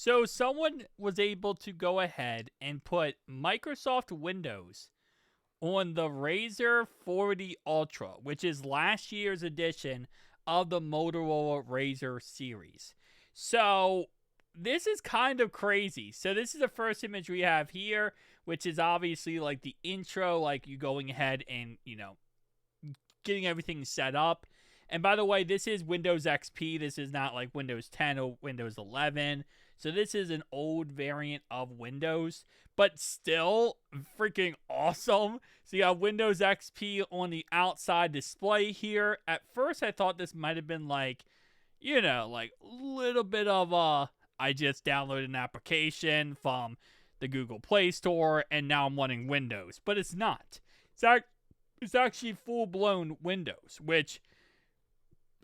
So someone was able to go ahead and put Microsoft Windows on the Razr 40 Ultra, which is last year's edition of the Motorola Razr series. So this is kind of crazy. So this is the first image we have here, which is obviously like the intro, like you going ahead and, getting everything set up. And by the way, this is Windows XP. This is not like Windows 10 or Windows 11. So this is an old variant of Windows, but still freaking awesome. So you have Windows XP on the outside display here. At first, I thought this might have been like, like a little bit of I just downloaded an application from the Google Play Store and now I'm running Windows. But it's not. It's actually full-blown Windows, which,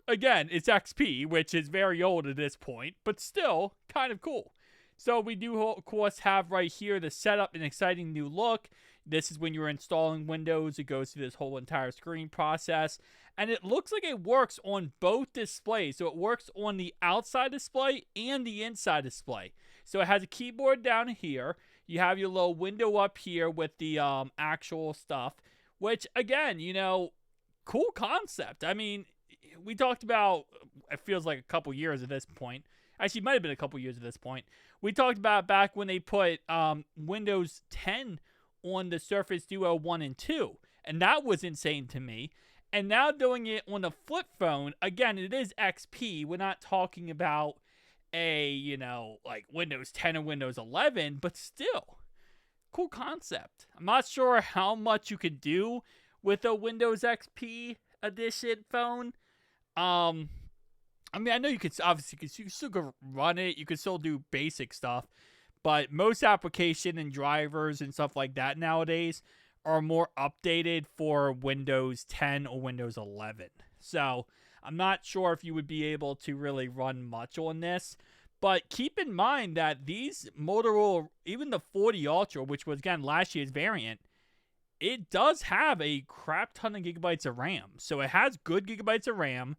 again, it's XP, which is very old at this point, but still kind of cool. So we do, of course, have right here the setup, an exciting new look. This is when you're installing Windows. It goes through this whole entire screen process. And it looks like it works on both displays. So it works on the outside display and the inside display. So it has a keyboard down here. You have your little window up here with the actual stuff. Which, again, cool concept. I mean, we talked about, it feels like a couple years at this point. Actually, it might have been a couple years at this point. We talked about back when they put Windows 10 on the Surface Duo 1 and 2. And that was insane to me. And now doing it on the flip phone, again, it is XP. We're not talking about a, like Windows 10 or Windows 11, but still. Cool concept. I'm not sure how much you could do with a Windows XP edition phone. I know you could obviously you still go run it. You could still do basic stuff, but most application and drivers and stuff like that nowadays are more updated for Windows 10 or Windows 11. So I'm not sure if you would be able to really run much on this. But keep in mind that these Motorola, even the 40 Ultra, which was, again, last year's variant, it does have a crap ton of gigabytes of RAM. So it has good gigabytes of RAM.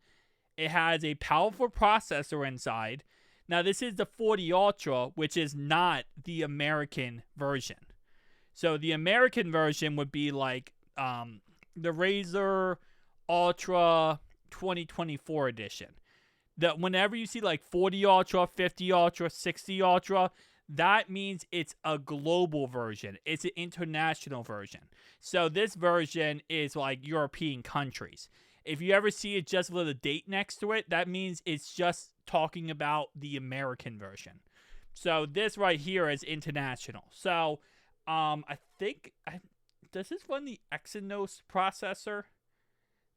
It has a powerful processor inside. Now, this is the 40 Ultra, which is not the American version. So the American version would be like the Razr Ultra 2024 edition. That whenever you see like 40 Ultra, 50 Ultra, 60 Ultra, that means it's a global version. It's an international version. So this version is like European countries. If you ever see it just with a date next to it, that means it's just talking about the American version. So this right here is international. So I think, does this run the Exynos processor?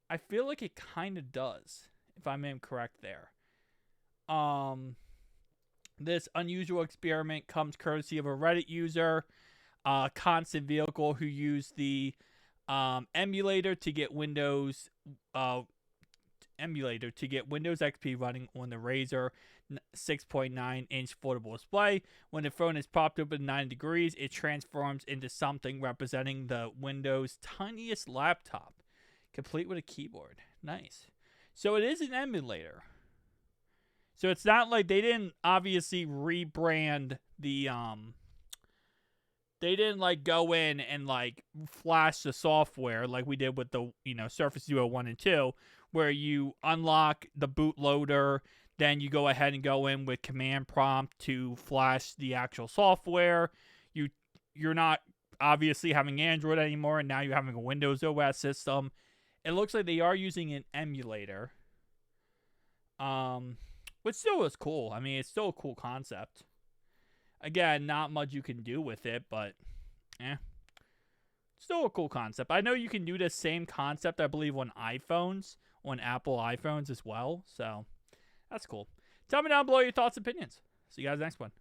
I feel like it kind of does, if I'm incorrect there. This unusual experiment comes courtesy of a Reddit user, Constant Vehicle, who used the emulator to get Windows XP running on the Razr 6.9-inch foldable display. When the phone is propped open 90 degrees, it transforms into something representing the Windows' tiniest laptop, complete with a keyboard. Nice. So it is an emulator. So it's not like they didn't obviously rebrand the they didn't like go in and like flash the software like we did with the Surface Duo 1 and 2, where you unlock the bootloader, then you go ahead and go in with command prompt to flash the actual software. You're not obviously having Android anymore, and now you're having a Windows OS system. It looks like they are using an emulator. Which still is cool. I mean, it's still a cool concept. Again, not much you can do with it, but still a cool concept. I know you can do the same concept, I believe, on iPhones, on Apple iPhones as well. So, that's cool. Tell me down below your thoughts and opinions. See you guys next one.